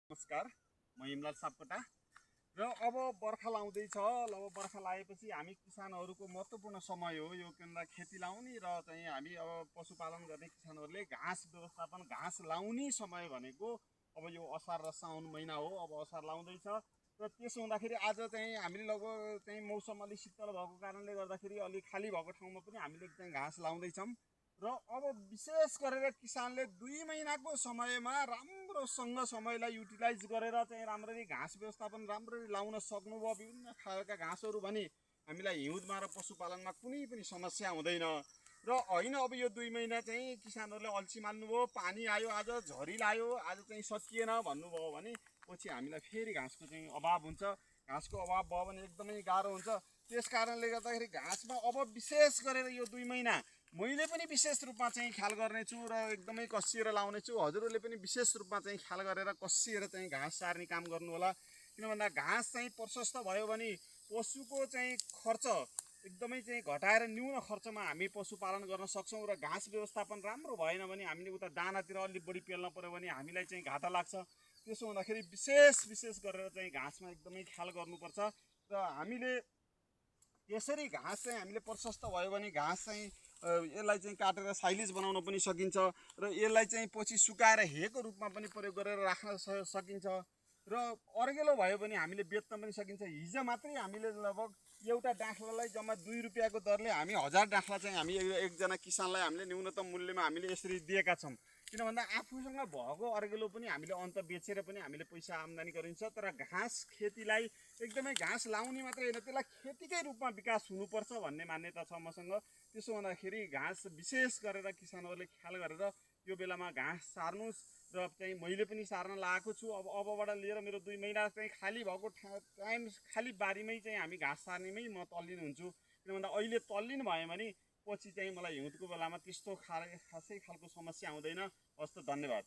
नमस्कार, म हिमलाल सापकोटा र अब बर्खा लाउँदैछ। अब बर्खा लागेपछि हामी किसानहरूको महत्त्वपूर्ण समय हो यो किनभने खेती लाउने र चाहिँ हामी अब पशुपालन गर्ने किसानहरूले घाँस व्यवस्थापन घाँस लाउने समय भनेको अब यो असार र साउन महिना हो। अब असार लाउँदैछ र त्यसो हुँदाखेरि आज चाहिँ हामीले लगभग चाहिँ मौसम अलिक शीतल भएको कारणले गर्दाखेरि अलिक खाली भएको ठाउँमा पनि हामीले चाहिँ घाँस लाउँदैछौँ र अब विशेष गरेर किसानले 2 महिनाको समयमा राम्रोसँग समयलाई युटिलाइज गरेर चाहिँ राम्ररी घाँस व्यवस्थापन राम्ररी लाउन सक्नुभयो। विभिन्न खालका घाँसहरू भने हामीलाई हिउँदमा र पशुपालनमा कुनै पनि समस्या हुँदैन र होइन। अब यो 2 महिना चाहिँ किसानहरूले अल्छी मान्नुभयो, पानी आयो, आज झरी लायो, आज चाहिँ सकिएन भन्नुभयो भने पछि हामीलाई फेरि घाँसको चाहिँ अभाव हुन्छ। घाँसको अभाव भयो भने एकदमै गाह्रो हुन्छ। त्यस कारणले गर्दाखेरि घाँसमा अब विशेष गरेर यो 2 महिना मैले पनि विशेष रूपमा चाहिँ ख्याल गर्नेछु र एकदमै कसिएर लाउनेछु। हजुरहरूले पनि विशेष रूपमा चाहिँ ख्याल गरेर कसिएर चाहिँ घाँस सार्ने काम गर्नु होला। किन भन्दा घाँस चाहिँ प्रशस्त भयो भने पशुको चाहिँ खर्च एकदमै चाहिँ घटाएर न्यून खर्चमा हामी पशुपालन गर्न सक्छौँ र घाँस व्यवस्थापन राम्रो भएन भने हामीले उता दानातिर अलिक बढी पेल्न पर्यो भने हामीलाई चाहिँ घाटा लाग्छ। त्यसो हुँदाखेरि विशेष गरेर चाहिँ घाँसमा एकदमै ख्याल गर्नुपर्छ र हामीले यसरी घाँस चाहिँ हामीले प्रशस्त भयो भने घाँस चाहिँ यसलाई चाहिँ काटेर साइलेज बनाउन पनि सकिन्छ र यसलाई चाहिँ पछि सुकाएर हेको रूपमा पनि प्रयोग गरेर राख्न सकिन्छ र अर्गेलो भयो भने हामीले बेच्न पनि सकिन्छ। हिजो मात्रै हामीले लगभग एउटा डाँख्लालाई जम्मा 2 रुपियाँको दरले हामी 1000 डाँख्ला चाहिँ हामी एकजना किसानलाई हामीले न्यूनतम मूल्यमा हामीले यसरी दिएका छौँ। किन भन्दा आफूसँग भएको अर्गेलो पनि हामीले अन्त बेचेर पनि हामीले पैसा आम्दानी गरिन्छ। तर घाँस खेतीलाई एकदमै घाँस लाउने मात्रै होइन, त्यसलाई खेतीकै रूपमा विकास हुनुपर्छ भन्ने मान्यता छ मसँग। त्यसो हुँदाखेरि घाँस विशेष गरेर किसानहरूले ख्याल गरेर यो बेलामा घाँस सार्नुहोस् र चाहिँ मैले पनि सार्न लागेको छु। अबबाट लिएर मेरो 2 महिना चाहिँ खाली भएको टाइम खाली बारीमै चाहिँ हामी घाँस सार्नेमै म तल्लीन हुन्छु। किन भन्दा अहिले तल्लीन भयो भने पछि चाहिँ मलाई हिउँदको बेलामा त्यस्तो खासै खालको समस्या आउँदैन। हस् त, धन्यवाद।